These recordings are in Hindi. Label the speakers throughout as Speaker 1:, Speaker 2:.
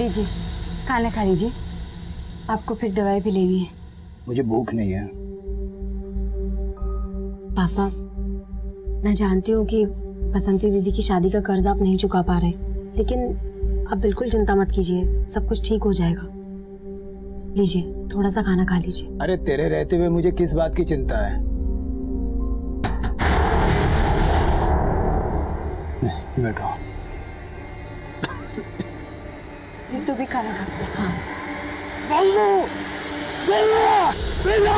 Speaker 1: लीजिए, खाना खा लीजिए, आपको फिर दवाई भी लेनी है।
Speaker 2: मुझे भूख नहीं है।
Speaker 3: पापा, मैं जानती हूँ कि बसंती दीदी की शादी का कर्ज आप नहीं चुका पा रहे, लेकिन आप बिल्कुल चिंता मत कीजिए, सब कुछ ठीक हो जाएगा। लीजिए, थोड़ा सा खाना खा लीजिए।
Speaker 2: अरे तेरे रहते हुए मुझे किस बात की चिंता है? नहीं, बैठो।
Speaker 1: तू भी खाना खा।
Speaker 3: हाँ।
Speaker 2: बल्लू! बल्लू! बल्लू!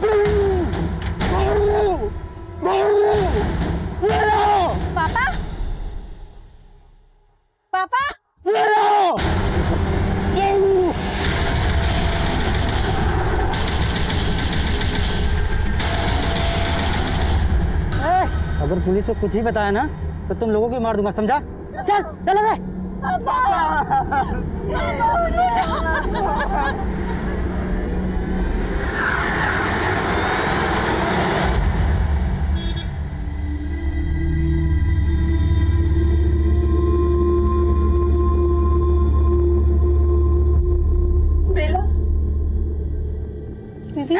Speaker 2: बल्लू! बल्लू! बल्लू! बल्लू!
Speaker 1: पापा, पापा,
Speaker 2: बल्लू! बल्लू!
Speaker 4: अगर पुलिस को कुछ ही बताया ना तो तुम लोगों को मार दूंगा, समझा? चल चल रे।
Speaker 1: बेला, दीदी,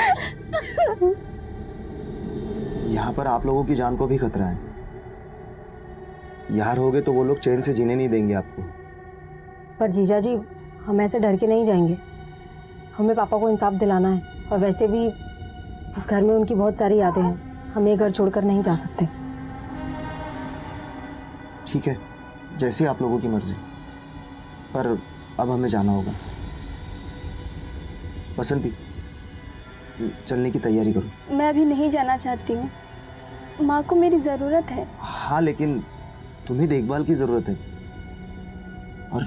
Speaker 5: यहाँ पर आप लोगों की जान को भी खतरा है। यहाँ रहोगे तो वो लोग चैन से जीने नहीं देंगे आपको।
Speaker 3: पर जीजा जी, हम ऐसे डर के नहीं जाएंगे। हमें पापा को इंसाफ दिलाना है, और वैसे भी इस घर में उनकी बहुत सारी यादें हैं। हम ये घर छोड़कर नहीं जा सकते।
Speaker 5: ठीक है, जैसे आप लोगों की मर्जी, पर अब हमें जाना होगा। बसंती, चलने की तैयारी करो।
Speaker 6: मैं अभी नहीं जाना चाहती हूँ, माँ को मेरी ज़रूरत है।
Speaker 5: हाँ, लेकिन तुम्हें देखभाल की जरूरत है, और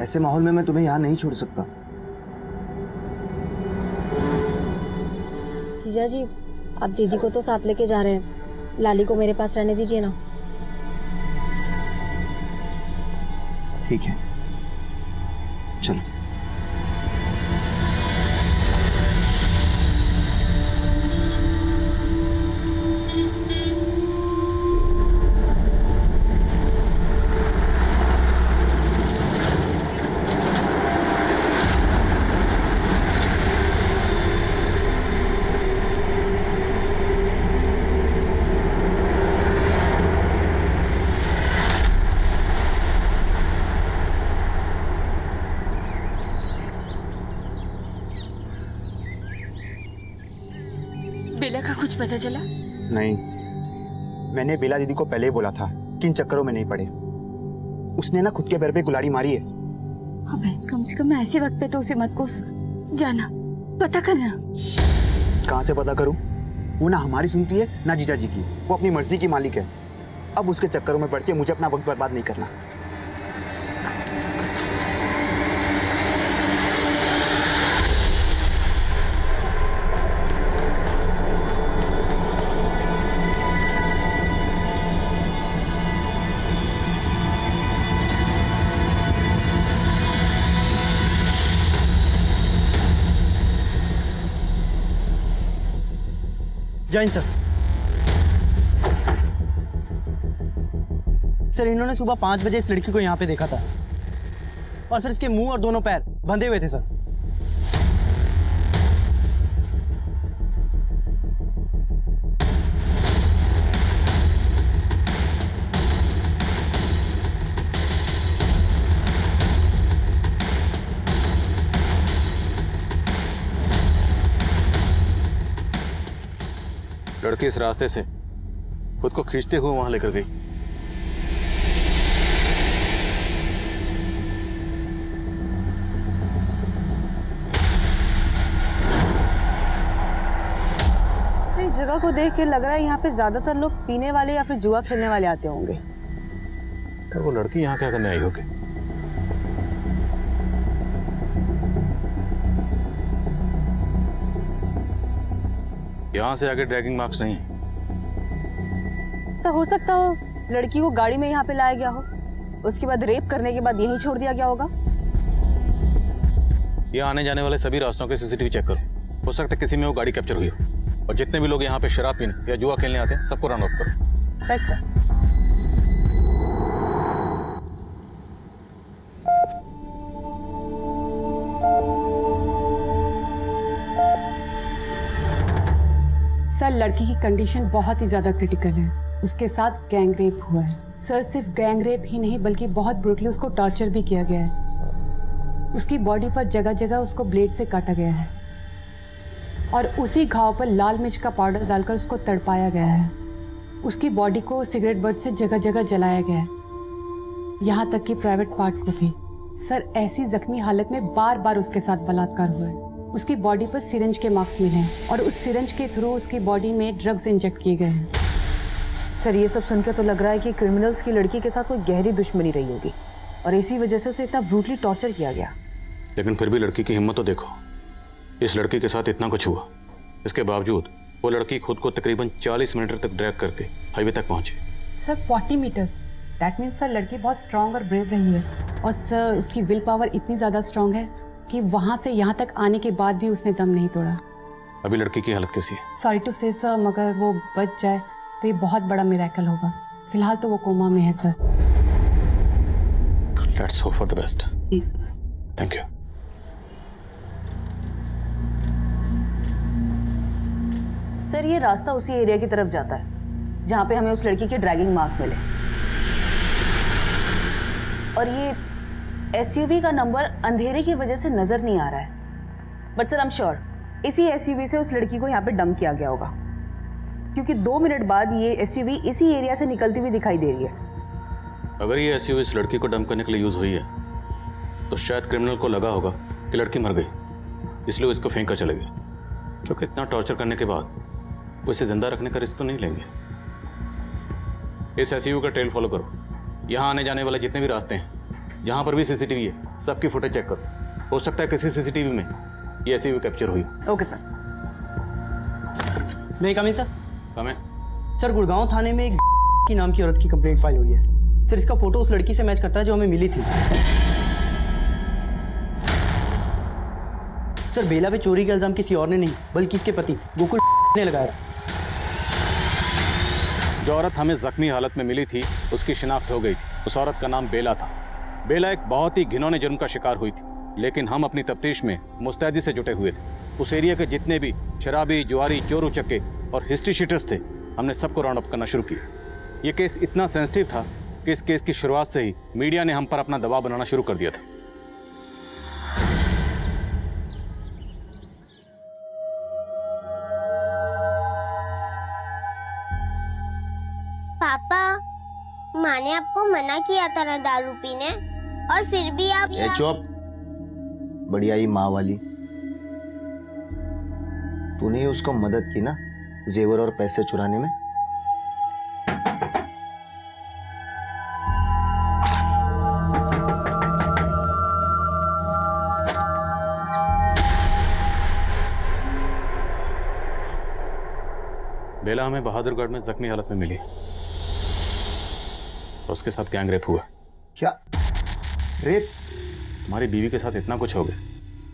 Speaker 5: ऐसे माहौल में मैं तुम्हें यहाँ नहीं छोड़ सकता।
Speaker 3: जीजा जी, आप दीदी को तो साथ लेके जा रहे हैं, लाली को मेरे पास रहने दीजिए ना।
Speaker 5: ठीक है, चलो।
Speaker 1: बेला का कुछ पता चला?
Speaker 7: नहीं, मैंने बेला दीदी को पहले ही बोला था कि इन चक्करों में नहीं पड़े। उसने ना खुद के पैर पे कुल्हाड़ी मारी है।
Speaker 1: अबे, कम से कम ऐसे वक्त पे तो उसे मत कोस। जाना, पता करना।
Speaker 7: कहाँ से पता करूं? वो ना हमारी सुनती है ना जीजा जी की। वो अपनी मर्जी की मालिक है। अब उसके चक्करों में पड़ के मुझे अपना वक्त बर्बाद नहीं करना।
Speaker 4: जैन सर। सर, इन्होंने सुबह 5 बजे इस लड़की को यहाँ पे देखा था, और सर इसके मुंह और दोनों पैर बंधे हुए थे सर।
Speaker 8: लड़की इस रास्ते से खुद को खींचते हुए वहां लेकर गई।
Speaker 9: इस जगह को देख के लग रहा है यहाँ पे ज्यादातर लोग पीने वाले या फिर जुआ खेलने वाले आते होंगे।
Speaker 8: तो वो लड़की यहाँ क्या करने आई होगी? यहाँ से आगे ड्रैगिंग मार्क्स नहीं है।
Speaker 9: ऐसा हो सकता हो लड़की को गाड़ी में यहाँ पे लाया गया हो, उसके बाद रेप करने के बाद यहीं छोड़ दिया गया होगा।
Speaker 8: यहाँ आने जाने वाले सभी रास्तों के सीसीटीवी चेक करो। हो सकता है किसी में वो गाड़ी कैप्चर हुई हो। और जितने भी लोग यहाँ पे शराब पीने या जुआ खेलने आते हैं, सबको रन ऑफ करो।
Speaker 9: Right sir.
Speaker 10: सर लड़की की कंडीशन बहुत ही ज़्यादा क्रिटिकल है। उसके साथ गैंग रेप हुआ है सर। सिर्फ गैंग रेप ही नहीं बल्कि बहुत ब्रूटली उसको टॉर्चर भी किया गया है। उसकी बॉडी पर जगह जगह उसको ब्लेड से काटा गया है और उसी घाव पर लाल मिर्च का पाउडर डालकर उसको तड़पाया गया है। उसकी बॉडी को सिगरेट बट से जगह जगह जलाया गया है, यहाँ तक कि प्राइवेट पार्ट को भी। सर ऐसी जख्मी हालत में बार बार उसके साथ बलात्कार हुआ है। उसकी बॉडी पर सिरिंज के मार्क्स मिले हैं और उस सिरिंज के थ्रू उसकी बॉडी में ड्रग्स इंजेक्ट किए गए हैं।
Speaker 9: सर ये सब सुनकर तो लग रहा है कि क्रिमिनल्स की लड़की के साथ कोई गहरी दुश्मनी रही होगी और इसी वजह से उसे इतना ब्रूटली टॉर्चर किया गया।
Speaker 8: लेकिन फिर भी लड़की की हिम्मत तो देखो, इस लड़की के साथ इतना कुछ हुआ, इसके बावजूद वो लड़की खुद को तकरीबन 40 मिनट तक ड्रैग करके हाईवे तक पहुंची।
Speaker 10: Sir 40 metres, that means sir लड़की बहुत स्ट्रांग और ब्रेव रही है और सर उसकी विल पावर इतनी ज़्यादा स्ट्रांग है कि वहाँ से यहाँ तक आने के बाद भी उसने दम नहीं तोड़ा।
Speaker 8: अभी लड़की की हालत कैसी है?
Speaker 10: सॉरी टू से सर, मगर वो बच जाए तो ये बहुत बड़ा मिरेकल होगा। फिलहाल तो वो कोमा में है sir.
Speaker 8: Let's hope for the best.
Speaker 10: Please.
Speaker 8: Thank you.
Speaker 9: Sir ये रास्ता उसी एरिया की तरफ जाता है जहाँ पे हमें उस लड़की के ड्रैगिंग मार्क मिले और ये एसयूवी का नंबर अंधेरे की वजह से नजर नहीं आ रहा है। But sir I am sure इसी एसयूवी से उस लड़की को यहाँ पे डंप किया गया होगा, क्योंकि 2 मिनट बाद ये एसयूवी इसी एरिया से निकलती हुई दिखाई दे रही है।
Speaker 8: अगर ये एसयूवी इस लड़की को डंप करने के लिए यूज हुई है तो शायद क्रिमिनल को लगा होगा कि लड़की मर गई, इसलिए वो इसको फेंक कर चले गए, क्योंकि इतना टॉर्चर करने के बाद वो इसे जिंदा रखने का रिस्क तो नहीं लेंगे। इस एसयूवी का ट्रेल फॉलो करो, यहाँ आने जाने वाले जितने भी रास्ते हैं जहाँ पर भी सीसीटीवी है सबकी फुटेज चेक करो। हो सकता है किसी सीसीटीवी में ये एसयूवी कैप्चर हुई।
Speaker 9: Okay sir.
Speaker 4: मैं कम सर।
Speaker 8: कम है
Speaker 4: सर, गुड़गांव थाने में एक की नाम की औरत की कंप्लेंट फाइल हुई है सर। इसका फोटो उस लड़की से मैच करता है जो हमें मिली थी सर। बेला पे चोरी का इल्जाम किसी और ने नहीं बल्कि इसके पति गोकुल ने लगाया।
Speaker 8: जो औरत हमें जख्मी हालत में मिली थी उसकी शिनाख्त हो गई थी। उस औरत का नाम बेला था। बेला एक बहुत ही घिनौने जुर्म का शिकार हुई थी, लेकिन हम अपनी तफ्तीश में मुस्तैदी से जुटे हुए थे। उस एरिया के जितने भी शराबी, जुआरी, चोर उचक्के और हिस्ट्री शीटर्स थे, हमने सबको राउंड अप करना शुरू किया। ये केस इतना सेंसिटिव था कि इस केस की शुरुआत से ही मीडिया ने हम पर अपना दबाव बनाना शुरू कर दिया था।
Speaker 11: पापा, माँ ने आपको मना किया था ना दारू पीने, और फिर भी आप
Speaker 5: ये चुप। बढ़िया ही माँ वाली। तूने उसको मदद की ना जेवर और पैसे चुराने में।
Speaker 8: बेला हमें बहादुरगढ़ में जख्मी हालत में मिली, उसके साथ गैंग रेप हुआ।
Speaker 5: क्या रेप?
Speaker 8: तुम्हारी बीवी के साथ इतना कुछ हो गया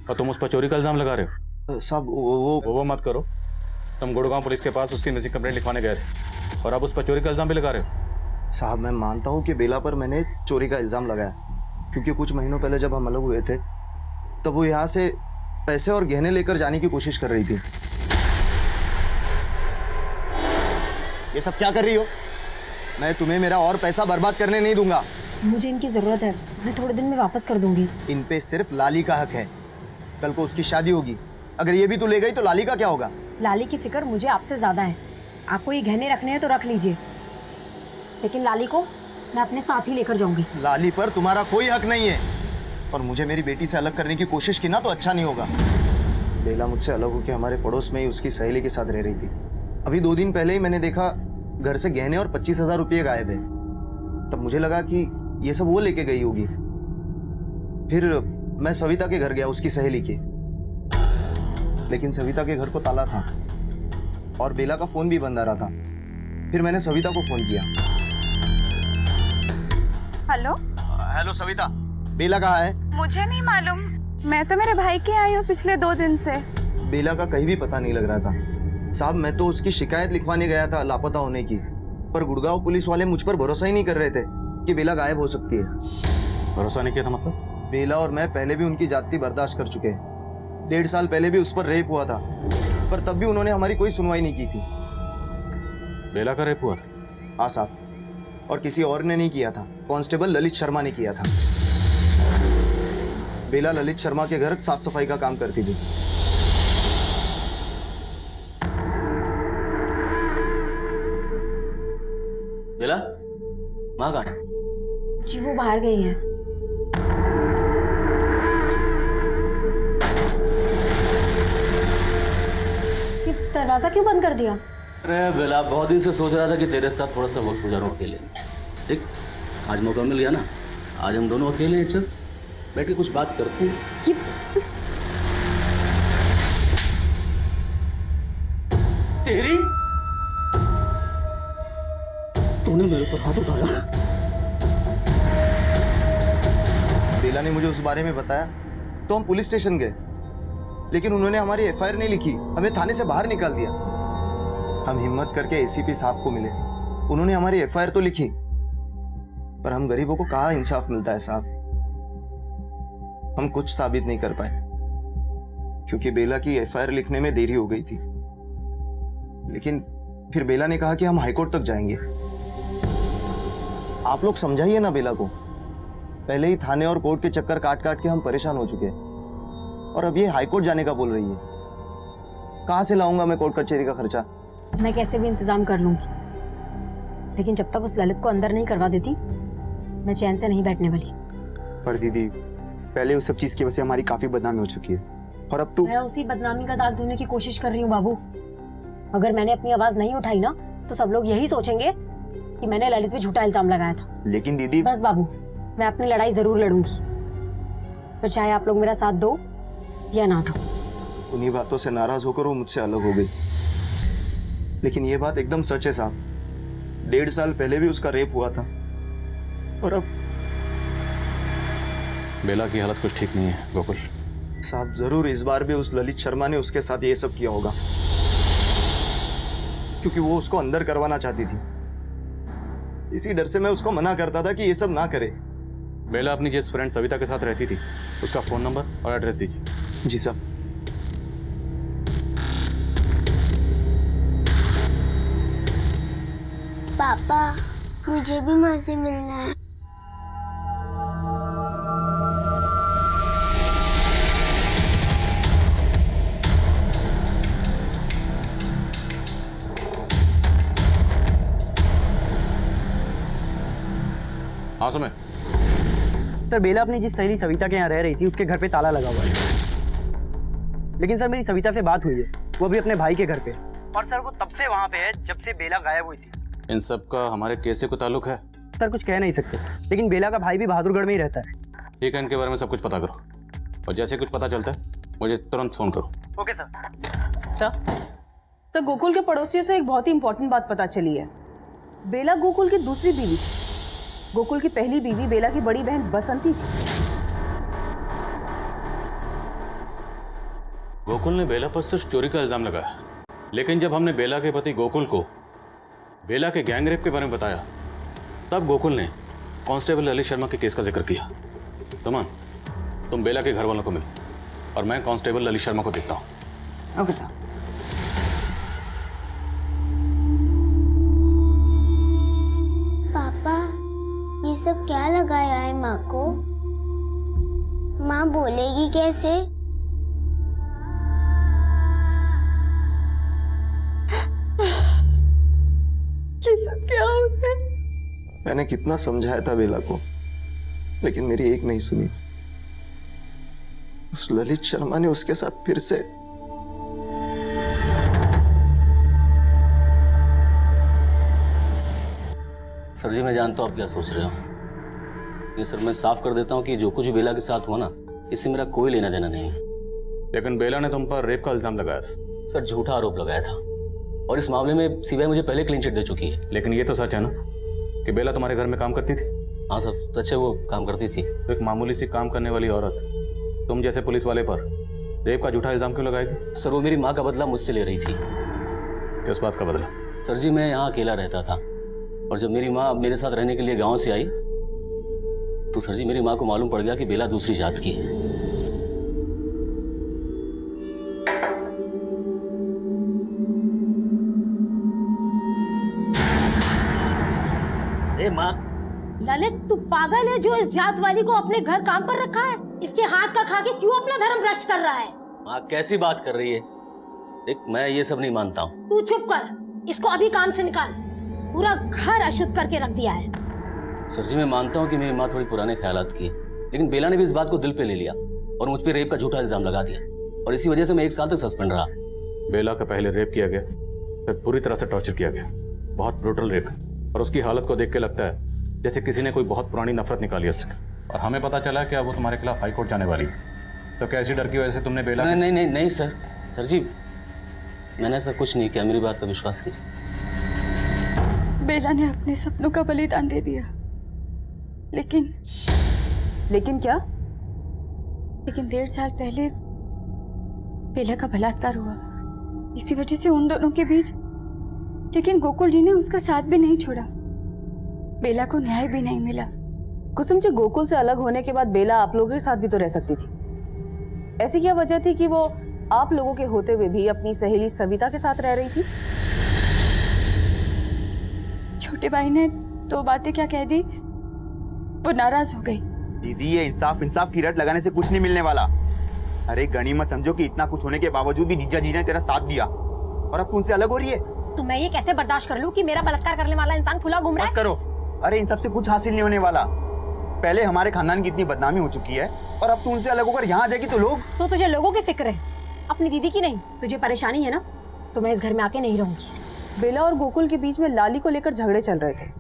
Speaker 8: और तुम उस पर चोरी का इल्जाम लगा रहे हो?
Speaker 5: साहब
Speaker 8: वो मत करो। तुम गुड़गांव पुलिस के पास उसकी मिसिंग कंप्लेंट लिखवाने गए थे और अब उस पर चोरी का इल्जाम भी लगा रहे हो।
Speaker 5: साहब मैं मानता हूँ कि बेला पर मैंने चोरी का इल्जाम लगाया, क्योंकि कुछ महीनों पहले जब हम अलग हुए थे तब वो यहाँ से पैसे और गहने लेकर जाने की कोशिश कर रही थी। ये सब क्या कर रही हो? मैं तुम्हें मेरा और पैसा बर्बाद करने नहीं दूंगा।
Speaker 3: मुझे इनकी ज़रूरत है, मैं थोड़े दिन में वापस कर दूंगी।
Speaker 5: इन पे सिर्फ लाली का हक है। कल को उसकी शादी होगी, अगर ये भी तू ले गई तो लाली का क्या होगा?
Speaker 3: लाली की फिक्र मुझे आपसे ज़्यादा है। आपको ये गहने रखने हैं तो रख लीजिए, लेकिन लाली को मैं अपने साथ ही लेकर जाऊंगी।
Speaker 5: लाली पर तुम्हारा कोई हक नहीं है, और मुझे मेरी बेटी से अलग करने की कोशिश की ना तो अच्छा नहीं होगा। बेला मुझसे अलग होकर हमारे पड़ोस में ही उसकी सहेली के साथ रह रही थी। अभी 2 दिन पहले ही मैंने देखा घर से गहने और 25,000 रुपये गायब है। तब मुझे लगा कि ये सब वो लेके गई होगी। फिर मैं सविता के घर गया, उसकी सहेली के, लेकिन सविता के घर को ताला था और बेला का फोन भी बंद आ रहा था। फिर मैंने सविता को फोन किया। हेलो सविता, बेला कहाँ है?
Speaker 6: मुझे नहीं मालूम, मैं तो मेरे भाई के आई हूँ पिछले 2 दिन से।
Speaker 5: बेला का कहीं भी पता नहीं लग रहा था साहब। मैं तो उसकी शिकायत लिखवाने गया था लापता होने की, पर गुड़गांव पुलिस वाले मुझ पर भरोसा ही नहीं कर रहे थे कि बेला गायब हो सकती है।
Speaker 8: भरोसा नहीं किया था मतलब?
Speaker 5: बेला और मैं पहले भी उनकी जाति बर्दाश्त कर चुके हैं। 1.5 साल पहले भी उस पर रेप हुआ था, पर तब भी उन्होंने हमारी कोई सुनवाई नहीं की थी।
Speaker 8: बेला का रेप हुआ था?
Speaker 5: हाँ साहब, और किसी और ने नहीं किया था, कांस्टेबल ललित शर्मा ने किया था। बेला ललित शर्मा के घर साफ सफाई का काम करती थी।
Speaker 2: बेला माँ कहाँ है?
Speaker 3: जी वो बाहर गई है। ये दरवाजा क्यों बंद कर दिया?
Speaker 2: अरे बेला, बहुत दिन से सोच रहा था कि तेरे साथ थोड़ा सा वक्त गुजारूं अकेले। ठीक, आज मौका मिल गया ना, आज हम दोनों अकेले हैं, चल बैठ के कुछ बात करते हैं। तेरी तूने मेरे पर हाथ उठाया?
Speaker 5: बेला ने मुझे उस बारे में बताया तो हम पुलिस स्टेशन गए, लेकिन उन्होंने हमारी एफआईआर नहीं लिखी, हमें थाने से बाहर निकाल दिया। हम हिम्मत करके एसीपी साहब को मिले, उन्होंने हमारी एफआईआर तो लिखी, पर हम गरीबों को कहाँ इंसाफ मिलता है साहब। हम कुछ साबित नहीं कर पाए क्योंकि बेला की एफआईआर लिखने में देरी हो गई थी। लेकिन फिर बेला ने कहा कि हम हाईकोर्ट तक जाएंगे। आप लोग समझाइए ना बेला को, पहले ही थाने और कोर्ट के चक्कर काट काट के हम परेशान हो चुके हैं, और अब ये हाईकोर्ट जाने का बोल रही है। कहां से लाऊंगा मैं कोर्ट कचहरी का खर्चा?
Speaker 3: मैं कैसे भी इंतजाम कर लूंगी, लेकिन जब तक उस ललित को अंदर नहीं करवा देती मैं चैन से नहीं बैठने वाली।
Speaker 7: पर दीदी, पहले उस सब चीज की वजह से हमारी काफी बदनामी हो चुकी है, और अब तू।
Speaker 3: मैं उसी बदनामी का दाग धोने की कोशिश कर रही हूँ बाबू। अगर मैंने अपनी आवाज नहीं उठाई ना तो सब लोग यही सोचेंगे कि मैंने ललित पे झूठा इल्जाम लगाया था।
Speaker 7: लेकिन दीदी।
Speaker 3: बस बाबू, मैं अपनी लड़ाई जरूर लड़ूंगी, पर चाहे आप लोग मेरा साथ दो या ना दो।
Speaker 5: उन्हीं बातों से नाराज होकर वो मुझसे अलग हो गई, लेकिन ये बात एकदम सच है साहब। 1.5 साल पहले भी उसका रेप हुआ था, और अब।
Speaker 8: बेला की हालत कुछ ठीक नहीं है गोकुल।
Speaker 5: साहब जरूर इस बार भी उस ललित शर्मा ने उसके साथ ये सब किया होगा, क्योंकि वो उसको अंदर करवाना चाहती थी। इसी डर से मैं उसको मना करता था कि ये सब ना करे।
Speaker 8: बेला अपनी जिस फ्रेंड सविता के साथ रहती थी उसका फोन नंबर और एड्रेस दीजिए।
Speaker 5: जी साहब।
Speaker 11: पापा, मुझे भी माँ से मिलना है।
Speaker 8: हाँ समय।
Speaker 4: सर, बेला अपनी जिस सहेली सविता के यहाँ रह रही थी उसके घर पे ताला लगा हुआ है, लेकिन सर मेरी सविता से बात हुई है, वो भी अपने भाई के घर पे, और सर वो तब से वहाँ पे है जब से बेला गायब हुई थी।
Speaker 8: इन सब का हमारे केस से कोई ताल्लुक है?
Speaker 4: सर कुछ कह नहीं सकते, लेकिन बेला का भाई भी बहादुरगढ़ में ही रहता है।
Speaker 8: ठीक है, इनके बारे में सब कुछ पता करो, और जैसे कुछ पता चलता है मुझे तुरंत फोन करो।
Speaker 4: Okay sir.
Speaker 9: सर, गोकुल के पड़ोसियों से एक बहुत ही इंपॉर्टेंट बात पता चली है। बेला गोकुल की दूसरी बीवी थी। गोकुल की पहली बीवी बेला की बड़ी बहन बसंती थी।
Speaker 8: गोकुल ने बेला पर सिर्फ चोरी का इल्जाम लगाया, लेकिन जब हमने बेला के पति गोकुल को बेला के गैंगरेप के बारे में बताया, तब गोकुल ने कांस्टेबल ललित शर्मा के केस का जिक्र किया। सुमन, तुम बेला के घर वालों को मिलो, और मैं कांस्टेबल ललित शर्मा को देखता हूँ।
Speaker 9: Okay sir.
Speaker 11: पापा, ये सब क्या लगाया है माँ को? माँ बोलेगी कैसे?
Speaker 1: ये सब क्या हो गया?
Speaker 5: मैंने कितना समझाया था बेला को, लेकिन मेरी एक नहीं सुनी। उस ललित शर्मा ने उसके साथ फिर से।
Speaker 2: सर जी, मैं जानता हूँ आप क्या सोच रहे हो। ये सर मैं साफ कर देता हूँ कि जो कुछ बेला के साथ हुआ ना, इससे मेरा कोई लेना देना नहीं है।
Speaker 8: लेकिन बेला ने तुम पर रेप का इल्जाम लगाया था।
Speaker 2: सर झूठा आरोप लगाया था, और इस मामले में सीबीआई मुझे पहले क्लीन चिट दे चुकी है।
Speaker 8: लेकिन ये तो सच है ना कि बेला तुम्हारे घर में काम करती थी?
Speaker 2: हाँ सर, सच है, वो काम करती थी।
Speaker 8: तो एक मामूली सी काम करने वाली औरत तुम जैसे पुलिस वाले पर रेप का झूठा इल्जाम क्यों लगाएगी?
Speaker 2: सर वो मेरी माँ का बदला मुझसे ले रही थी।
Speaker 8: किस बात का बदला?
Speaker 2: सर जी, मैं यहाँ अकेला रहता था, और जब मेरी माँ मेरे साथ रहने के लिए गांव से आई तो सर जी मेरी माँ को मालूम पड़ गया कि बेला दूसरी जात की है।
Speaker 5: माँ।
Speaker 12: ललित तू पागल है जो इस जात वाली को अपने घर काम पर रखा है? इसके हाथ का खा के क्यों अपना धर्म भ्रष्ट कर रहा है?
Speaker 2: माँ कैसी बात कर रही है? देख मैं ये सब नहीं मानता हूँ।
Speaker 12: तू चुप कर, इसको अभी काम से निकाल। पूरा घर अशुद्ध करके रख दिया है।
Speaker 2: सर जी मैं मानता हूँ कि मेरी माँ थोड़ी पुराने ख्यालात की है, लेकिन बेला ने भी इस बात को दिल पे ले लिया और मुझ पे रेप का झूठा इल्जाम लगा दिया और इसी वजह से मैं 1 साल तक सस्पेंड रहा।
Speaker 8: बेला का पहले रेप किया गया, फिर पूरी तरह से टॉर्चर किया गया। बहुत ब्रूटल रेप है और उसकी हालत को देख के लगता है जैसे किसी ने कोई बहुत पुरानी नफरत निकाली उससे। और हमें पता चला कि अब वो तुम्हारे खिलाफ हाई कोर्ट जाने वाली है। तो क्या ऐसी डर की वजह से तुमने बेला?
Speaker 2: नहीं सर जी मैंने ऐसा कुछ नहीं किया, मेरी बात का विश्वास कीजिए।
Speaker 1: बेला ने अपने सपनों का बलिदान दे दिया,
Speaker 9: लेकिन क्या?
Speaker 1: लेकिन 1.5 साल पहले बेला का बलात्कार हुआ, इसी वजह से उन दोनों के बीच। लेकिन गोकुल जी ने उसका साथ भी नहीं छोड़ा, बेला को न्याय भी नहीं मिला।
Speaker 9: कुसुम जी, गोकुल से अलग होने के बाद बेला आप लोगों के साथ भी तो रह सकती थी। ऐसी क्या वजह थी कि वो आप लोगों के होते हुए भी अपनी सहेली सविता के साथ रह रही थी?
Speaker 1: छोटे भाई ने 2 बातें क्या कह दी, वो नाराज हो गई।
Speaker 7: दीदी ये इंसाफ की रट लगाने से कुछ नहीं मिलने वाला। अरे गनीमत समझो कि इतना कुछ होने के बावजूद भी जीजा जी ने तेरा साथ दिया और अब तू उनसे अलग हो रही है।
Speaker 12: तो मैं ये कैसे बर्दाश्त कर लूं कि मेरा बलात्कार करने वाला इंसान खुला घूम रहा है?
Speaker 7: बस करो। अरे इन सब से कुछ हासिल नहीं होने वाला। पहले हमारे खानदान की इतनी बदनामी हो चुकी है और अब तू उनसे अलग होकर यहाँ आ जाएगी तो लोग।
Speaker 12: तो तुझे लोगों की फिक्र है, अपनी दीदी की नहीं? तुझे परेशानी है ना, तो मैं इस घर में आके नहीं रहूंगी।
Speaker 9: बेला और गोकुल के बीच में लाली को लेकर झगड़े चल रहे थे।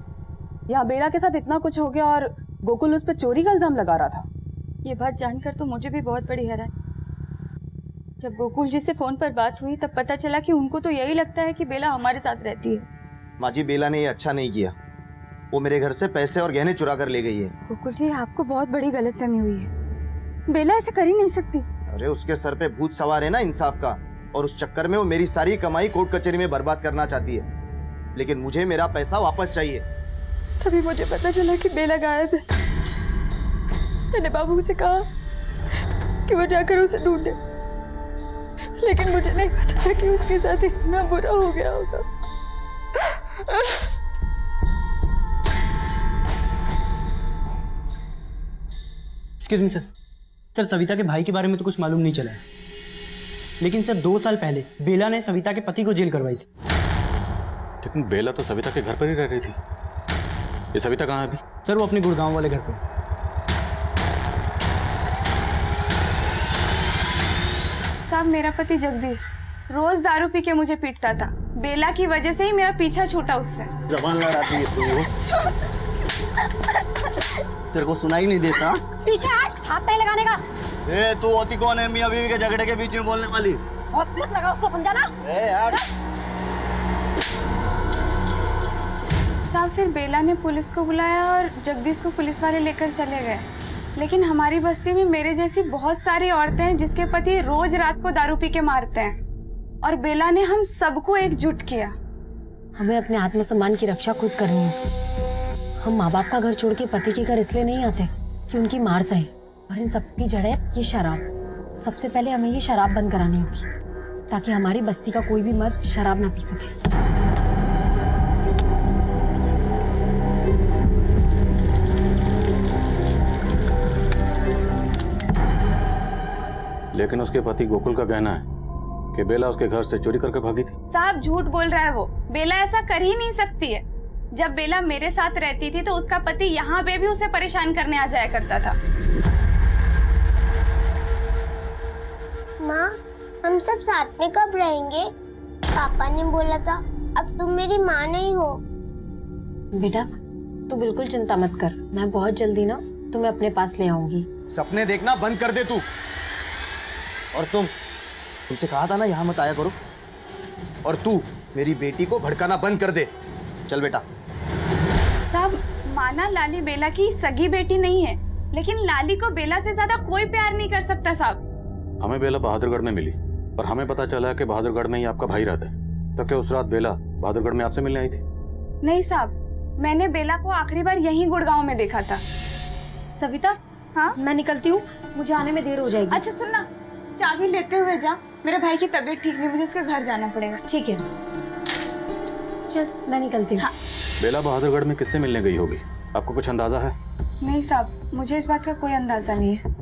Speaker 9: यहाँ बेला के साथ इतना कुछ हो गया और गोकुल उस पर चोरी का इल्जाम लगा रहा था।
Speaker 1: ये बात जानकर तो मुझे भी बहुत बड़ी हैरानी। जब गोकुल जी से फोन पर बात हुई तब पता चला कि उनको तो यही लगता है कि बेला हमारे साथ रहती है।
Speaker 5: माँ जी बेला ने ये अच्छा नहीं किया, वो मेरे घर से पैसे और गहने चुरा कर ले गई है।
Speaker 1: गोकुल जी आपको बहुत बड़ी गलतफहमी हुई है, बेला ऐसा कर ही नहीं सकती।
Speaker 5: अरे उसके सर पे भूत सवार है ना इंसाफ का, और उस चक्कर में वो मेरी सारी कमाई कोर्ट कचहरी में बर्बाद करना चाहती है। लेकिन मुझे मेरा पैसा वापस चाहिए।
Speaker 1: तभी मुझे पता चला कि बेला गायब है। मैंने बाबू से कहा कि वो जाकर उसे ढूंढे, लेकिन मुझे नहीं पता था कि उसके साथ इतना बुरा हो गया होगा।
Speaker 4: एक्सक्यूज मी सर, सविता के भाई के बारे में तो कुछ मालूम नहीं चला है, लेकिन सर 2 साल पहले बेला ने सविता के पति को जेल करवाई थी।
Speaker 8: लेकिन बेला तो सविता के घर पर ही रह रही थी। ये सविता कहाँ है अभी?
Speaker 4: सर वो अपने गुड़गांव वाले घर पे।
Speaker 13: साहब मेरा पति जगदीश रोज दारू पी के मुझे पीटता था। बेला की वजह से ही मेरा पीछा छूटा उससे।
Speaker 5: जबान लड़ाती है तू, तेरे को सुनाई नहीं देता?
Speaker 12: पीछे हट, हाथ नहीं लगाने का।
Speaker 5: ए तू होती कौन है मियां बीवी के झगड़े के बीच में बोलने वाली?
Speaker 12: बहुत मत लगा उसको, समझा ना?
Speaker 5: ए यार
Speaker 13: साहब फिर बेला ने पुलिस को बुलाया और जगदीश को पुलिस वाले लेकर चले गए। लेकिन हमारी बस्ती में मेरे जैसी बहुत सारी औरतें हैं जिसके पति रोज रात को दारू पी के मारते हैं, और बेला ने हम सबको एकजुट किया।
Speaker 3: हमें अपने आत्मसम्मान की रक्षा खुद करनी है। हम माँ बाप का घर छोड़ के पति के घर इसलिए नहीं आते कि उनकी मार सहे, और इन सब की जड़ है ये शराब। सबसे पहले हमें ये शराब बंद करानी होगी ताकि हमारी बस्ती का कोई भी मर्द शराब ना पी सके।
Speaker 8: लेकिन उसके पति गोकुल का कहना है कि बेला उसके घर से चोरी करके भागी थी।
Speaker 13: साहब झूठ बोल रहा है वो। बेला ऐसा कर ही नहीं सकती है। जब बेला मेरे साथ रहती थी तो उसका पति यहाँ पे भी उसे परेशान करने आ जाया करता था।
Speaker 11: माँ हम सब साथ में कब रहेंगे? पापा ने बोला था अब तुम मेरी माँ नहीं हो।
Speaker 3: बेटा तू बिल्कुल चिंता मत कर, मैं बहुत जल्दी ना तुम्हें अपने पास ले आऊंगी।
Speaker 5: सपने देखना बंद कर दे तू। और तुमसे कहा था ना यहाँ मत आया करो। और तू मेरी बेटी को भड़काना बंद कर दे। चल बेटा।
Speaker 13: साहब माना लाली बेला की सगी बेटी नहीं है, लेकिन लाली को बेला से ज्यादा कोई प्यार नहीं कर सकता साहब।
Speaker 8: हमें बेला बहादुरगढ़ में मिली और हमें पता चला कि बहादुरगढ़ में ही आपका भाई रहता है। तो क्या उस रात बेला बहादुरगढ़ में आपसे मिलने आई थी?
Speaker 13: नहीं साहब, मैंने बेला को आखिरी बार यहीं गुड़गांव में देखा था।
Speaker 3: सविता
Speaker 13: हाँ
Speaker 3: मैं निकलती हूँ, मुझे आने में देर हो जाएगी।
Speaker 13: अच्छा सुनना, चाबी लेते हुए जा, मेरे भाई की तबीयत ठीक नहीं, मुझे उसके घर जाना पड़ेगा।
Speaker 3: ठीक है चल मैं निकलती हूँ। हाँ।
Speaker 8: बेला बहादुरगढ़ में किससे मिलने गई होगी, आपको कुछ अंदाजा है?
Speaker 13: नहीं साहब, मुझे इस बात का कोई अंदाजा नहीं है।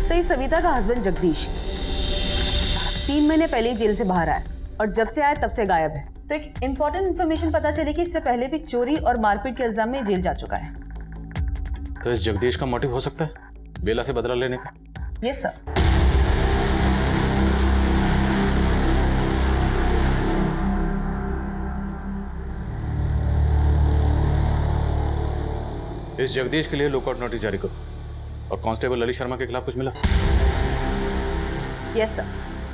Speaker 9: सही, सविता का हस्बैंड जगदीश 3 महीने पहले ही जेल से बाहर आया और जब से आया तब से गायब है। तो एक इम्पोर्टेंट इन्फॉर्मेशन पता चली कि इससे पहले भी चोरी और मारपीट के इल्जाम में जेल जा चुका है।
Speaker 8: तो इस जगदीश का मोटिव हो सकता है बेला से बदला लेने का?
Speaker 9: Yes sir.
Speaker 8: इस जगदीश के लिए लुकआउट नोटिस जारी करो। और कांस्टेबल ललित शर्मा के खिलाफ कुछ मिला?
Speaker 9: यस सर,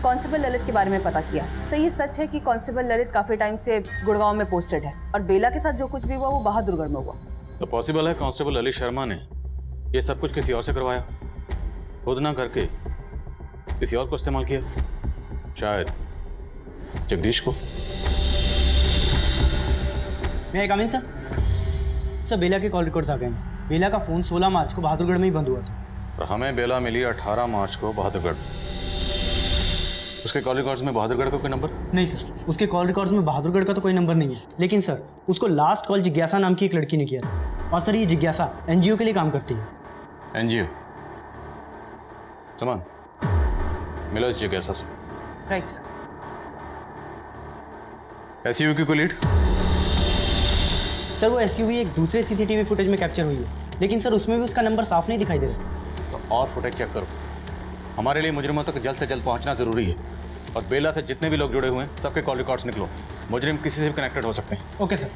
Speaker 9: कांस्टेबल ललित के बारे में पता किया। तो ये सच है कि कांस्टेबल ललित काफी टाइम से गुड़गांव में पोस्टेड है और बेला के साथ जो कुछ भी हुआ वो बहादुरगढ़ में हुआ।
Speaker 8: तो पॉसिबल है कांस्टेबल ललित शर्मा ने ये सब कुछ किसी और से करवाया, खुद ना करके किसी और को इस्तेमाल किया, शायद जगदीश को।
Speaker 4: मैं कम इन सर, बेला के कॉल रिकॉर्ड्स आ गए हैं। बेला का फोन 16 मार्च को बहादुरगढ़ में ही बंद हुआ था।
Speaker 8: और हमें बेला मिली 18 मार्च को बहादुरगढ़। उसके कॉल रिकॉर्ड्स में बहादुरगढ़ का कोई नंबर?
Speaker 4: नहीं सर, उसके कॉल रिकॉर्ड्स में बहादुरगढ़ का तो कोई नंबर नहीं है। लेकिन सर, उसको लास्ट कॉल जिज्ञासा नाम की एक लड़की ने किया था। और सर, ये जिज्ञासा एनजीओ के लिए काम करती है।
Speaker 8: एनजीओ? समान मिलो इस जिज्ञासा से।
Speaker 9: Right sir.
Speaker 8: एसयूवी की कोई लीड?
Speaker 4: सर, वो एसयूवी एक दूसरे सीसीटीवी फुटेज में कैप्चर हुई है, लेकिन सर उसमें भी उसका नंबर साफ नहीं दिखाई दे रहा।
Speaker 8: तो और फुटेज चेक करो। हमारे लिए मुजरिमों तक जल्द से जल्द पहुंचना जरूरी है। और बेला से जितने भी लोग जुड़े हुए हैं सबके कॉल रिकॉर्ड्स निकलो। मुजरिम किसी से भी कनेक्टेड हो सकते हैं।
Speaker 4: Okay sir.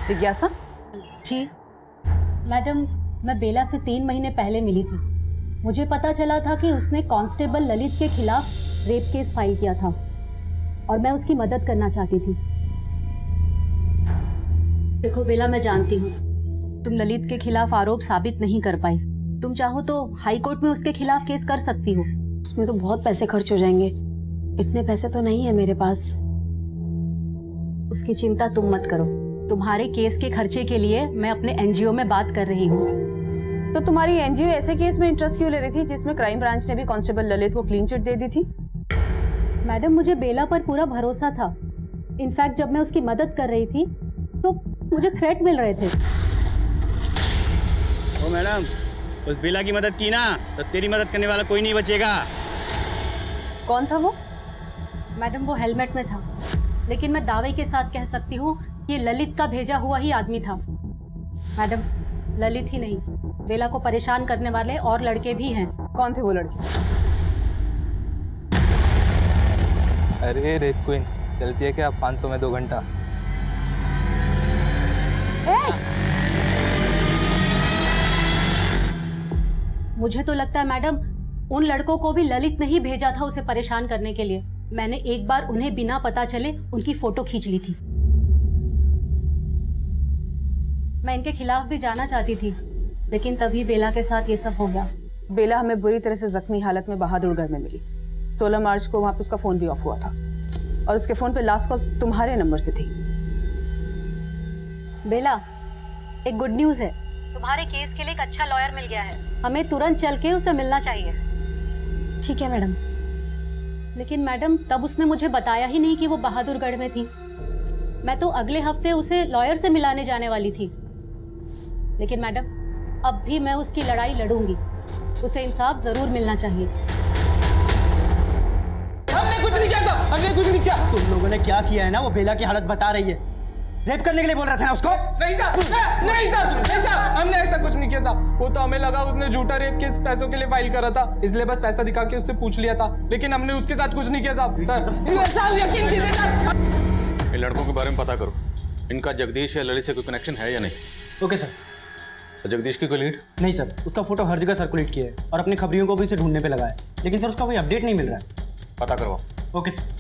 Speaker 9: जिज्ञासा
Speaker 3: जी मैडम, मैं बेला से 3 महीने पहले मिली थी। मुझे पता चला था कि उसने कांस्टेबल ललित के खिलाफ रेप केस फाइल किया था और मैं उसकी मदद करना चाहती थी। देखो बेला, मैं जानती हूँ तुम ललित के खिलाफ आरोप साबित नहीं कर पाई। तुम चाहो तो हाई कोर्ट में उसके खिलाफ केस कर सकती हो। उसमें तो बहुत पैसे खर्च हो जाएंगे। इतने पैसे तो नहीं है मेरे पास। उसकी चिंता तुम मत करो। तुम्हारे केस के खर्चे के लिए मैं अपने एनजीओ में बात कर रही हूँ।
Speaker 9: तो तुम्हारी एनजीओ ऐसे केस में इंटरेस्ट क्यों ले रही थी जिसमें क्राइम ब्रांच ने भी कांस्टेबल ललित को क्लीन चिट दे दी थी?
Speaker 3: मैडम, मुझे बेला पर पूरा भरोसा था। इनफैक्ट जब मैं उसकी मदद कर रही थी तो मुझे थ्रेट मिल रहे थे।
Speaker 4: ओ मैडम, उस बेला की मदद की ना तो तेरी मदद करने वाला कोई नहीं बचेगा।
Speaker 9: कौन था वो?
Speaker 3: मैडम, वो हेलमेट में था, लेकिन मैं दावे के साथ कह सकती हूँ ये ललित का भेजा हुआ ही आदमी था। मैडम, ललित ही नहीं, बेला को परेशान करने वाले और लड़के भी हैं।
Speaker 9: कौन थे वो लड़के?
Speaker 14: अरे रेप क्वीन, चलती है क्या 500 में 2 घंटा?
Speaker 3: मुझे तो लगता है मैडम, उन लड़कों को भी ललित ने ही भेजा था उसे परेशान करने के लिए। मैंने एक बार उन्हें बिना पता चले उनकी फोटो खींच ली थी। मैं इनके खिलाफ भी जाना चाहती थी, लेकिन तभी बेला के साथ ये सब हो गया।
Speaker 9: बेला हमें बुरी तरह से जख्मी हालत में बहादुरगढ़ में मिली। 16 मार्च को वहां पे उसका फोन भी ऑफ हुआ था और उसके फोन पे लास्ट कॉल तुम्हारे नंबर से थी।
Speaker 3: बेला, एक गुड न्यूज़ है। तुम्हारे केस के लिए एक अच्छा लॉयर मिल गया है। हमें तुरंत चल के उसे मिलना चाहिए। ठीक है मैडम। लेकिन मैडम, तब उसने मुझे बताया ही नहीं कि वो बहादुरगढ़ में थी। मैं तो अगले हफ्ते उसे लॉयर से मिलाने जाने वाली थी। लेकिन मैडम, अब भी मैं उसकी लड़ाई लड़ूंगी। उसे इंसाफ जरूर मिलना चाहिए।
Speaker 4: हमने कुछ नहीं किया था, हमने कुछ नहीं किया। तुम लोगों ने क्या किया है ना, वो बेला की हालत बता रही है। रेप करने के लिए बोल रहा था ना उसको?
Speaker 14: नहीं साहब, नहीं साहब, हमने ऐसा कुछ नहीं किया साहब। वो तो हमें लगा उसने झूठा रेप केस पैसों के लिए फाइल करा था, इसलिए बस पैसा दिखा के उससे पूछ लिया था, लेकिन हमने उसके साथ कुछ नहीं किया साहब। सर यकीन कीजिए सर।
Speaker 8: इन लड़कों के बारे में पता करो, इनका जगदीश या ललित से कोई कनेक्शन है या नहीं।
Speaker 4: Okay sir.
Speaker 8: जगदीश की कोई लीड?
Speaker 4: नहीं सर, उसका फोटो हर जगह सर्कुलेट किया है और अपने खबरियों को भी इसे ढूंढने पे लगा है, लेकिन सर उसका कोई अपडेट नहीं मिल रहा है।
Speaker 8: पता करवाओ।
Speaker 4: Okay sir.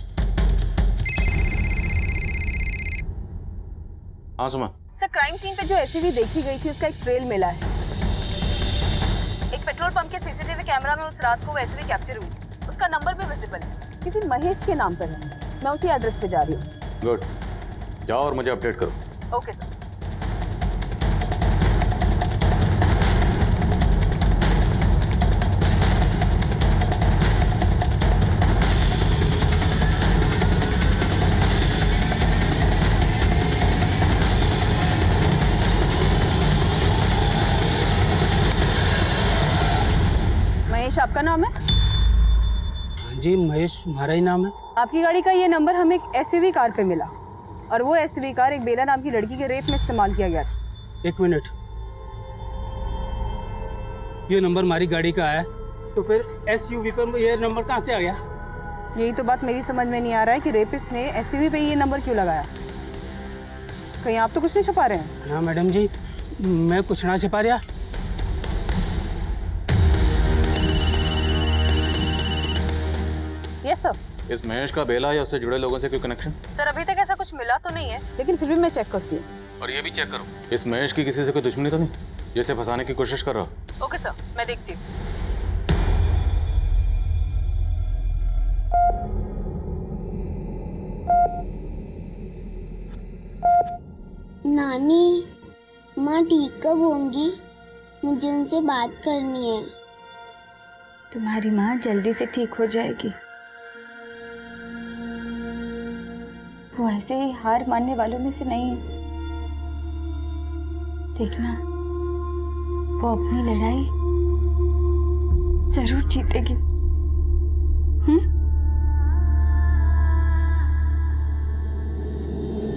Speaker 8: हाँ सुमा।
Speaker 9: सर क्राइम सीन पे जो एसयूवी देखी गई थी उसका एक ट्रेल मिला है। एक पेट्रोल पंप के सीसीटीवी कैमरा में उस रात को वो एसयूवी कैप्चर हुई। उसका नंबर भी विजिबल है, किसी महेश के नाम पर है। मैं उसी एड्रेस पे जा रही हूँ।
Speaker 8: गुड, जाओ और मुझे अपडेट करो।
Speaker 9: Okay sir. महेश आपका नाम है?
Speaker 4: हाँ जी, महेश हमारा ही नाम है।
Speaker 9: आपकी गाड़ी का ये नंबर हमें एक एसयूवी कार पे मिला और वो एसयूवी कार एक बेला नाम की लड़की के रेप में इस्तेमाल किया गया था।
Speaker 4: एक मिनट, ये नंबर हमारी गाड़ी का है, तो फिर एसयूवी पर ये नंबर कहाँ से आ गया?
Speaker 9: यही तो बात मेरी समझ में नहीं आ रहा है कि रेपिस्ट ने एसयूवी पे ये नंबर क्यों लगाया। कहीं आप तो कुछ नहीं छुपा रहे हैं?
Speaker 4: ना मैडम जी, मैं कुछ ना छिपा रहा।
Speaker 9: Yes sir.
Speaker 8: इस महेश का बेला या उससे जुड़े लोगों से कोई कनेक्शन?
Speaker 9: सर अभी तक ऐसा कुछ मिला तो नहीं है, लेकिन फिर भी मैं चेक करती हूँ।
Speaker 8: और ये भी चेक करो, इस महेश की किसी से कोई दुश्मनी तो नहीं जैसे फंसाने की कोशिश कर रहा?
Speaker 9: ओके सर, मैं देखती हूँ।
Speaker 11: नानी, माँ ठीक कब होंगी? मुझे उनसे बात करनी है।
Speaker 1: तुम्हारी माँ जल्दी से ठीक हो जाएगी। वो ऐसे ही हार मानने वालों में से नहीं है। देखना, वो अपनी लड़ाई जरूर जीतेगी।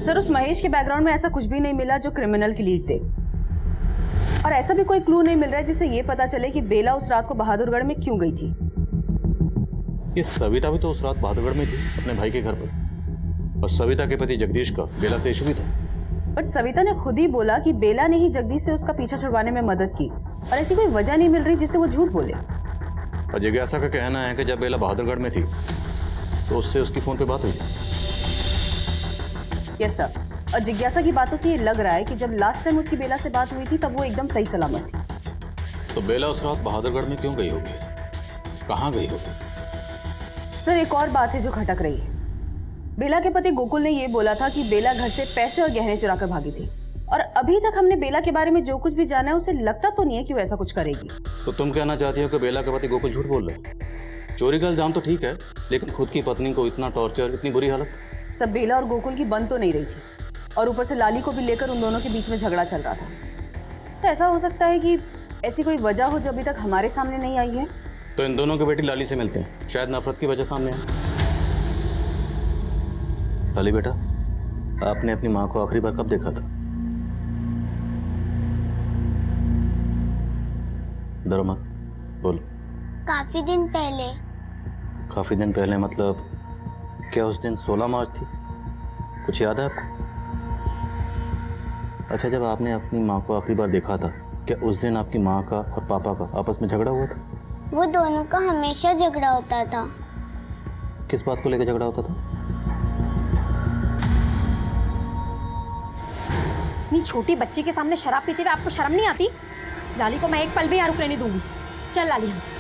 Speaker 9: सर उस महेश के बैकग्राउंड में ऐसा कुछ भी नहीं मिला जो क्रिमिनल की लीड दे, और ऐसा भी कोई क्लू नहीं मिल रहा है जिससे ये पता चले कि बेला उस रात को बहादुरगढ़ में क्यों गई थी।
Speaker 8: ये सविता भी तो उस रात बहादुरगढ़ में थी अपने भाई के घर पर, और सविता के पति जगदीश का बेला से इशू भी था।
Speaker 9: बट सविता ने खुद ही बोला कि बेला ने ही जगदीश से उसका पीछा छुड़वाने में मदद की, और ऐसी कोई वजह नहीं मिल रही जिससे वो झूठ बोले।
Speaker 8: और जिज्ञासा का कहना है कि जब बेला बहादुरगढ़ में थी तो उससे उसकी फोन पे बात हुई।
Speaker 9: यस सर, और जिज्ञासा की बातों से ये लग रहा है कि जब लास्ट टाइम उसकी बेला से बात हुई थी तब वो एकदम सही सलामत थी।
Speaker 8: तो बेला उस रात बहादुरगढ़ में क्यों गई होगी, कहाँ गई होगी?
Speaker 9: सर एक और बात है जो खटक रही है। बेला के पति गोकुल ने ये बोला था कि बेला घर से पैसे और गहने चुरा कर भागी थी, और अभी तक हमने बेला के बारे में जो कुछ भी जाना है उसे लगता तो नहीं है कि वो ऐसा कुछ करेगी।
Speaker 8: तो तुम कहना चाहती हो कि बेला के पति गोकुल झूठ बोल रहे हैं? चोरी का इल्जाम तो ठीक है, लेकिन खुद की पत्नी को इतना टॉर्चर, इतनी बुरी हालत?
Speaker 9: सब बेला और गोकुल की बन तो नहीं रही थी, और ऊपर से लाली को भी लेकर उन दोनों के बीच में झगड़ा चल रहा था। तो ऐसा हो सकता है कि ऐसी कोई वजह हो जो अभी तक हमारे सामने नहीं आई है।
Speaker 8: तो इन दोनों की बेटी लाली से मिलते हैं, शायद नफरत की वजह सामने है। लाली बेटा, आपने अपनी माँ को आखिरी बार कब देखा था? डरो मत, बोलो।
Speaker 11: काफी दिन पहले।
Speaker 8: काफी दिन पहले मतलब क्या उस दिन 16 मार्च थी? कुछ याद है आपको? अच्छा, जब आपने अपनी माँ को आखिरी बार देखा था, क्या उस दिन आपकी माँ का और पापा का आपस में झगड़ा हुआ था?
Speaker 11: वो दोनों का हमेशा झगड़ा होता था।
Speaker 8: किस बात को लेकर झगड़ा होता था?
Speaker 12: इतनी छोटी बच्ची के सामने शराब पीते हुए आपको शर्म नहीं आती? लाली को मैं एक पल भी यहाँ रुकने नहीं दूंगी। चल लाली यहाँ से।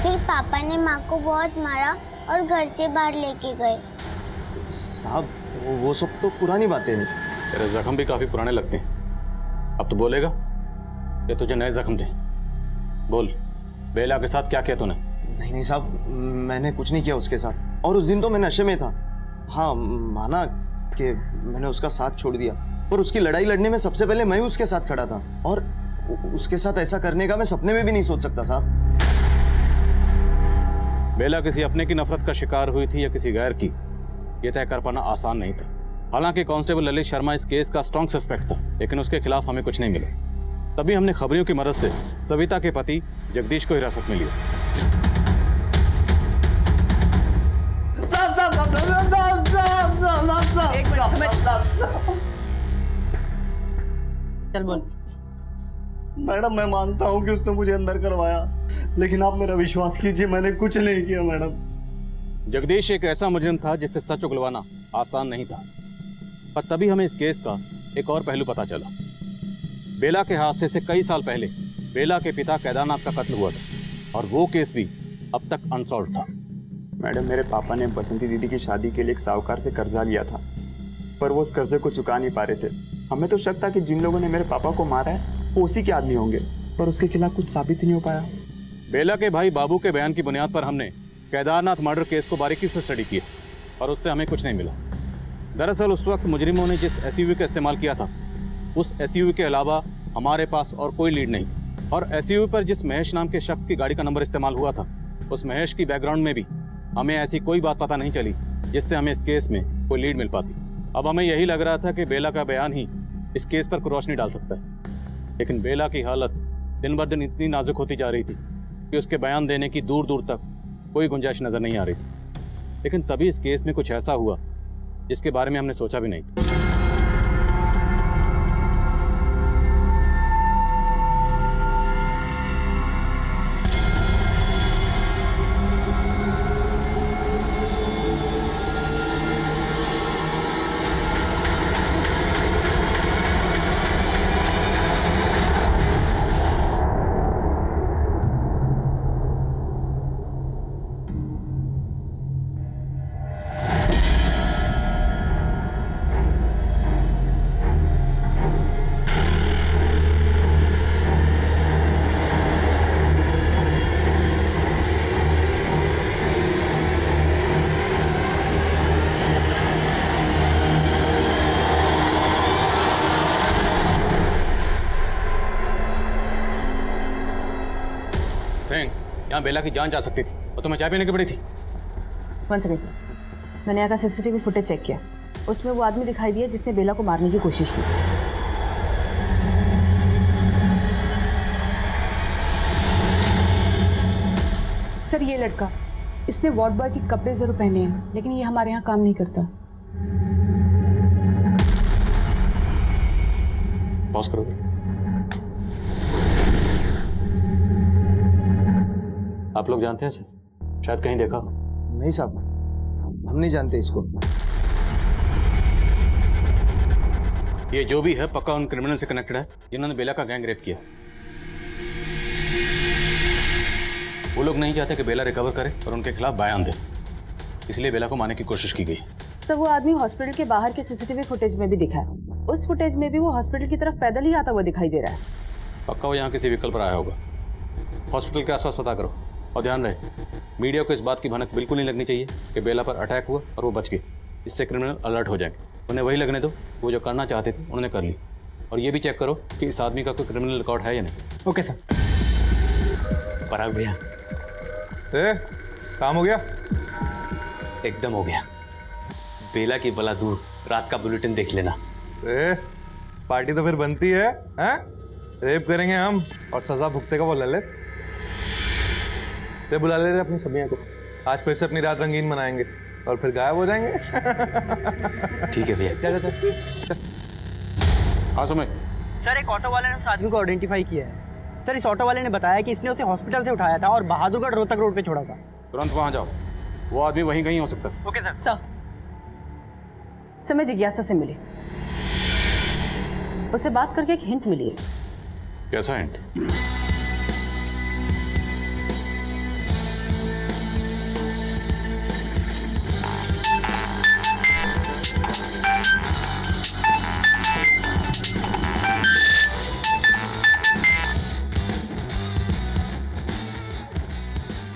Speaker 11: फिर पापा ने माँ को बहुत मारा और घर से बाहर लेके गए।
Speaker 5: साहब, वो सब तो पुरानी बातें हैं।
Speaker 8: तेरे जख्म भी काफी पुराने लगते हैं। अब तो बोलेगा या तुझे नए जख्म दे? बोल, बेला के साथ क्या किया तूने?
Speaker 5: नहीं नहीं साहब, मैंने कुछ नहीं किया उसके साथ, और उस दिन तो मैं नशे में था। हाँ, माना कि मैंने उसका साथ छोड़ दिया, पर उसकी लड़ाई लड़ने में सबसे पहले मैं उसके साथ खड़ा था, और उसके साथ ऐसा करने का मैं सपने में भी नहीं सोच सकता साहब।
Speaker 8: बेला किसी अपने की नफरत का शिकार हुई थी या किसी गैर की, यह तय कर पाना आसान नहीं था। हालांकि कांस्टेबल ललित शर्मा इस केस का स्ट्रॉन्ग सस्पेक्ट था, लेकिन उसके खिलाफ हमें कुछ नहीं मिला। तभी हमने खबरियों की मदद से सविता के पति जगदीश को हिरासत में लिया।
Speaker 9: चल बोल।
Speaker 7: मैडम, मैं मानता हूँ कि उसने मुझे अंदर करवाया, लेकिन आप मेरा विश्वास कीजिए, मैंने कुछ नहीं किया मैडम।
Speaker 8: जगदीश एक ऐसा मुजरिम था जिससे सच उगलवाना आसान नहीं था, पर तभी हमें इस केस का एक और पहलू पता चला। बेला के हादसे से कई साल पहले बेला के पिता केदारनाथ का कत्ल हुआ था और वो केस भी अब तक अनसॉल्व था।
Speaker 7: मैडम, मेरे पापा ने बसंती दीदी की शादी के लिए एक साहूकार से कर्जा लिया था, पर वो उस कर्जे को चुका नहीं पा रहे थे। हमें तो शक था कि जिन लोगों ने मेरे पापा को मारा है वो उसी के आदमी होंगे, पर उसके खिलाफ कुछ साबित नहीं हो पाया।
Speaker 8: बेला के भाई बाबू के बयान की बुनियाद पर हमने केदारनाथ मर्डर केस को बारीकी से स्टडी किया और उससे हमें कुछ नहीं मिला। दरअसल उस वक्त मुजरिमों ने जिस एसयूवी का इस्तेमाल किया था उस एसयूवी के अलावा हमारे पास और कोई लीड नहीं थी, और एसयूवी पर जिस महेश नाम के शख्स की गाड़ी का नंबर इस्तेमाल हुआ था उस महेश की बैकग्राउंड में भी हमें ऐसी कोई बात पता नहीं चली जिससे हमें इस केस में कोई लीड मिल पाती। अब हमें यही लग रहा था कि बेला का बयान ही इस केस पर रोशनी डाल सकता है, लेकिन बेला की हालत दिन ब दिन इतनी नाजुक होती जा रही थी कि उसके बयान देने की दूर दूर तक कोई गुंजाइश नजर नहीं आ रही थी। लेकिन तभी इस केस में कुछ ऐसा हुआ जिसके बारे में हमने सोचा भी नहीं था। यहाँ बेला की जान जा सकती थी और तुम्हें चाय पीने की पड़ी थी।
Speaker 9: वन सेकंड सर, मैंने यहाँ का सीसीटीवी फुटेज चेक किया, उसमें वो आदमी दिखाई दिया जिसने बेला को मारने की कोशिश की।
Speaker 10: सर ये लड़का, इसने वार्ड बॉय के कपड़े जरूर पहने हैं, लेकिन ये हमारे यहाँ काम नहीं करता।
Speaker 8: पॉज करो। आप लोग जानते हैं सर? शायद कहीं देखा हो।
Speaker 5: नहीं साहब, हम नहीं जानते इसको।
Speaker 8: ये जो भी है पक्का उन क्रिमिनल से कनेक्टेड है जिन्होंने बेला का गैंग रेप किया। वो लोग नहीं चाहते कि बेला रिकवर करे और उनके खिलाफ बयान दे, इसलिए बेला को मारने की कोशिश की गई।
Speaker 9: सर वो आदमी हॉस्पिटल के बाहर के सीसीटीवी फुटेज में भी दिखा है। उस फुटेज में भी वो हॉस्पिटल की तरफ पैदल ही आता हुआ दिखाई दे रहा है।
Speaker 8: पक्का वो यहाँ किसी व्हीकल पर आया होगा। हॉस्पिटल के आसपास पता करो और ध्यान रहे मीडिया को इस बात की भनक बिल्कुल नहीं लगनी चाहिए कि बेला पर अटैक हुआ और वो बच गई। इससे क्रिमिनल अलर्ट हो जाएंगे। उन्हें वही लगने दो, वो जो करना चाहते थे उन्होंने कर ली। और ये भी चेक करो कि इस आदमी का कोई क्रिमिनल रिकॉर्ड है या नहीं।
Speaker 4: Okay sir.
Speaker 2: पराग भैया,
Speaker 14: काम हो गया?
Speaker 2: एकदम हो गया। बेला की बला दूर, रात का बुलेटिन देख लेना।
Speaker 14: पार्टी तो फिर बनती है, हैं? रेप करेंगे हम और सजा भुगतेगा वो ललित। बुला ले रहे अपनी सबिया को, आज फिर से अपनी रात रंगीन मनाएंगे और फिर गायब हो जाएंगे।
Speaker 2: ठीक है भैया।
Speaker 14: क्या कहते हैं?
Speaker 8: हाँ सुमित।
Speaker 4: सर एक ऑटो वाले ने उस आदमी को आइडेंटिफाई किया है। सर इस ऑटो वाले ने बताया कि इसने उसे हॉस्पिटल से उठाया था और बहादुरगढ़ रोहतक रोड पे छोड़ा था।
Speaker 8: तुरंत वहाँ जाओ, वो आदमी वहीं कहीं हो सकता है।
Speaker 4: Okay sir.
Speaker 9: सर मैं जिज्ञासा से मिली, उसे बात करके एक हिंट मिली है।
Speaker 8: कैसा हिंट?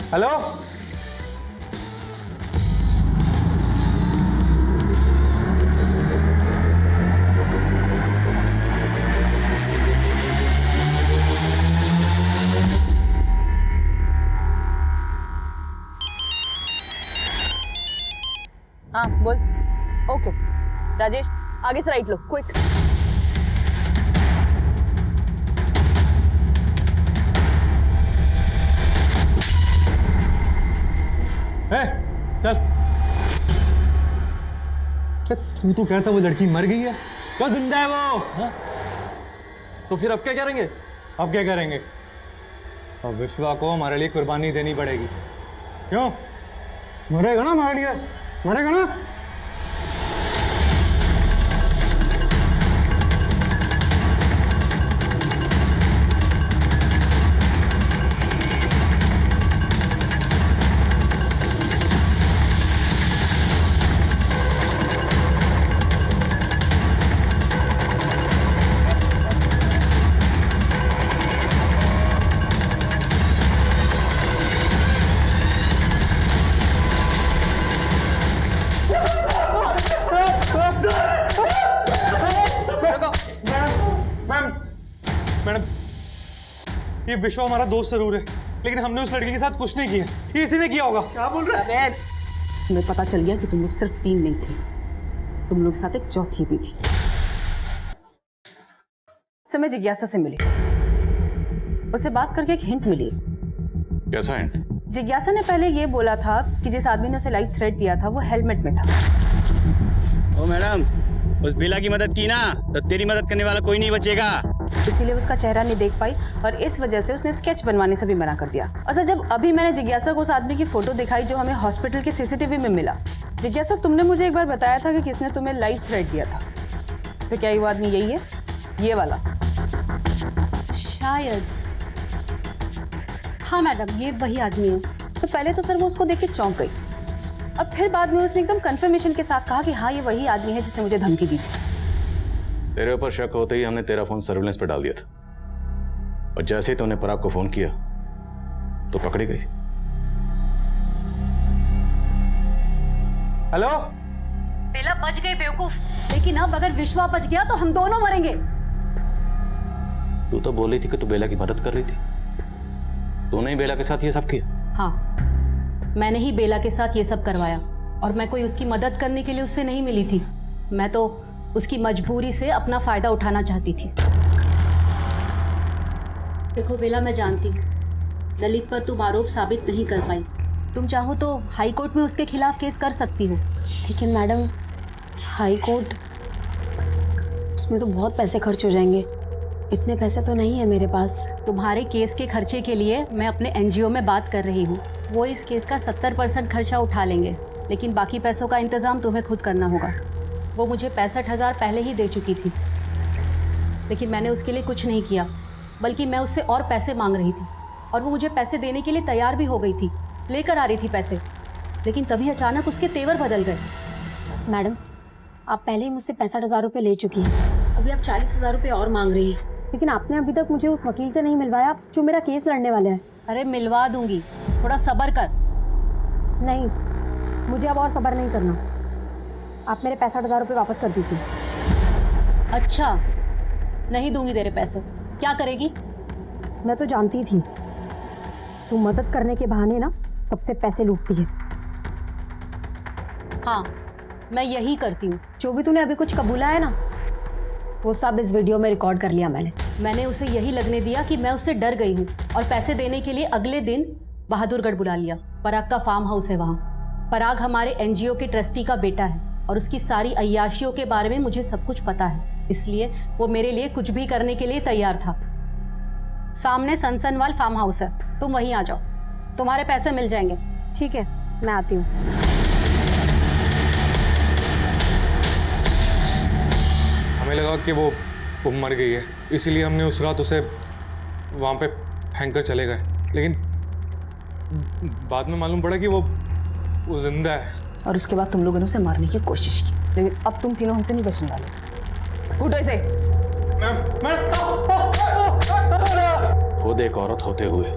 Speaker 14: हेलो,
Speaker 9: हाँ बोल। ओके राजेश, आगे से राइट लो, क्विक।
Speaker 14: चल। तू तो कहता वो लड़की मर गई है, क्या जिंदा है वो? हा? तो फिर अब क्या करेंगे? अब क्या करेंगे? अब विश्वा को हमारे लिए कुर्बानी देनी पड़ेगी। क्यों? मरेगा ना हमारे लिए, मरेगा ना? ये विश्व हमारा दोस्त जरूर है, लेकिन हमने उस लड़की के साथ कुछ नहीं किया। ये इसी ने किया होगा। क्या बोल रहा है?
Speaker 9: तुम्हें पता चल गया कि तुम लोग सिर्फ 3 नहीं थे, तुम लोग साथ एक चौथी भी थी। समय जिज्ञासा से मिली, उसे बात करके एक हिंट मिली।
Speaker 8: कैसा हिंट?
Speaker 9: जिज्ञासा ने पहले ये बोला था कि जिस आदमी ने उसे लाइफ थ्रेट दिया था वो हेलमेट में था।
Speaker 4: ओ मैडम, उस बेला की मदद की ना तो तेरी मदद करने वाला कोई नहीं बचेगा।
Speaker 9: इसीलिए उसका चेहरा नहीं देख पाई और इस वजह से उसने स्केच बनवाने से भी मना कर दिया। अच्छा, जब अभी मैंने जिज्ञासा को उस आदमी की फोटो दिखाई जो हमें हॉस्पिटल के सीसीटीवी में मिला, जिज्ञासा तुमने मुझे एक बार बताया था कि किसने तुम्हें लाइफ थ्रेट दिया था, तो क्या ये वो आदमी यही है, ये वाला?
Speaker 12: शायद हाँ मैडम, ये वही आदमी है।
Speaker 9: तो पहले तो सर वो उसको देख के चौंक गई और फिर बाद में उसने एकदम कंफर्मेशन के साथ कहा कि हाँ ये वही आदमी है जिसने मुझे धमकी दी थी।
Speaker 8: तेरे ऊपर शक होते ही हमने तेरा फोन सर्विलेंस पे डाल दिया था, और जैसे ही तूने पराग को फोन किया तो पकड़ी गई।
Speaker 14: हेलो,
Speaker 12: बेला बच गई बेवकूफ, लेकिन अब अगर विश्वा बच गया तो हम दोनों मरेंगे।
Speaker 8: तू तो बोल रही थी कि तू बेला की मदद कर रही थी, तूने ही बेला के साथ ये सब किया?
Speaker 12: हाँ, मैंने ही बेला के साथ ये सब करवाया और मैं कोई उसकी मदद करने के लिए उससे नहीं मिली थी। मैं तो उसकी मजबूरी से अपना फायदा उठाना चाहती थी। देखो बेला, मैं जानती हूँ ललित पर तुम आरोप साबित नहीं कर पाई। तुम चाहो तो हाई कोर्ट में उसके खिलाफ केस कर सकती हो।
Speaker 3: लेकिन मैडम, हाई कोर्ट, उसमें तो बहुत पैसे खर्च हो जाएंगे। इतने पैसे तो नहीं है मेरे पास।
Speaker 12: तुम्हारे केस के खर्चे के लिए मैं अपने एनजीओ में बात कर रही हूँ। वो इस केस का 70% खर्चा उठा लेंगे, लेकिन बाकी पैसों का इंतज़ाम तुम्हें खुद करना होगा। वो मुझे 65,000 पहले ही दे चुकी थी, लेकिन मैंने उसके लिए कुछ नहीं किया, बल्कि मैं उससे और पैसे मांग रही थी और वो मुझे पैसे देने के लिए तैयार भी हो गई थी, लेकर आ रही थी पैसे। लेकिन तभी अचानक उसके तेवर बदल गए।
Speaker 3: मैडम, आप पहले ही मुझसे 65,000 रुपये ले चुकी हैं, अभी आप 40,000 रुपये और मांग रही हैं। लेकिन आपने अभी तक मुझे उस वकील से नहीं मिलवाया जो मेरा केस लड़ने वाला है।
Speaker 12: अरे मिलवा दूंगी, थोड़ा सब्र कर।
Speaker 3: नहीं, मुझे अब और सब्र नहीं करना। आप मेरे 65,000 रुपये वापस कर दीजिए।
Speaker 12: अच्छा, नहीं दूंगी तेरे पैसे। क्या करेगी?
Speaker 3: मैं तो जानती थी तू मदद करने के बहाने ना सबसे पैसे लूटती है।
Speaker 12: हाँ, मैं यही करती हूँ।
Speaker 3: जो भी तूने अभी कुछ कबूला है ना, वो सब इस वीडियो में रिकॉर्ड कर लिया मैंने
Speaker 12: उसे यही लगने दिया कि मैं उससे डर गई हूँ और पैसे देने के लिए अगले दिन बहादुरगढ़ बुला लिया। पराग का फार्म हाउस है वहाँ। पराग हमारे एनजीओ के ट्रस्टी का बेटा है और उसकी सारी अय्याशियों के बारे में मुझे सब कुछ पता है, इसलिए वो मेरे लिए कुछ भी करने के लिए तैयार था। सामने सनसनवाल फार्म हाउस है, तुम वहीं आ जाओ, तुम्हारे पैसे मिल जाएंगे।
Speaker 3: ठीक है, मैं आती हूँ।
Speaker 14: हमें लगा कि वो मर गई है, इसीलिए हमने उस रात उसे वहाँ पे फेंक कर चले गए, लेकिन बाद में मालूम पड़ा कि वो जिंदा है।
Speaker 9: और उसके बाद तुम लोगों ने उसे मारने की कोशिश की, लेकिन अब तुम तीनों हमसे नहीं बचने वाले। उठो इसे।
Speaker 8: खुद एक औरत होते हुए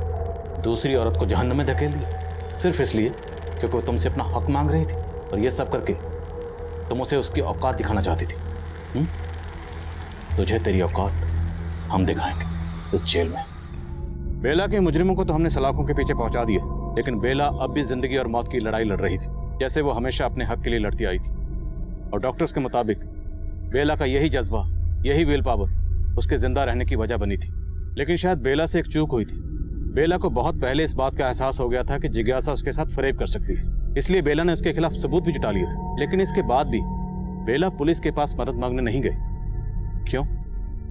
Speaker 8: दूसरी औरत को जहन्नम में धकेल दिया, सिर्फ इसलिए क्योंकि वो तुमसे अपना हक मांग रही थी, और ये सब करके तुम उसे उसकी औकात दिखाना चाहती थी। तुझे तेरी औकात हम दिखाएंगे इस जेल में। बेला के मुजरिमों को तो हमने सलाखों के पीछे पहुंचा दिया, लेकिन बेला अब भी जिंदगी और मौत की लड़ाई लड़ रही थी, जैसे वो हमेशा अपने हक के लिए लड़ती आई थी। और डॉक्टर्स के मुताबिक बेला का यही जज्बा, यही विल पावर उसके जिंदा रहने की वजह बनी थी। लेकिन शायद बेला से एक चूक हुई थी। बेला को बहुत पहले इस बात का एहसास हो गया था कि जिज्ञासा उसके साथ फरेब कर सकती है, इसलिए बेला ने उसके खिलाफ सबूत भी जुटा लिए थे। लेकिन इसके बाद भी बेला पुलिस के पास मदद मांगने नहीं गई। क्यों?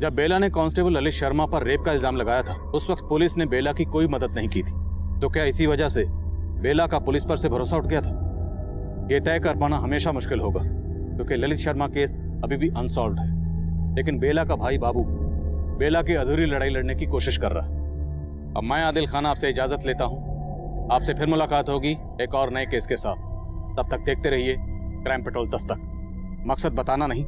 Speaker 8: जब बेला ने कांस्टेबल ललित शर्मा पर रेप का इल्जाम लगाया था, उस वक्त पुलिस ने बेला की कोई मदद नहीं की थी। तो क्या इसी वजह से बेला का पुलिस पर से भरोसा उठ गया था? ये तय कर पाना हमेशा मुश्किल होगा, क्योंकि ललित शर्मा केस अभी भी अनसॉल्व्ड है। लेकिन बेला का भाई बाबू बेला की अधूरी लड़ाई लड़ने की कोशिश कर रहा है। अब मैं आदिल खान आपसे इजाजत लेता हूँ। आपसे फिर मुलाकात होगी एक और नए केस के साथ। तब तक देखते रहिए क्राइम पेट्रोल दस्तक। मकसद बताना नहीं,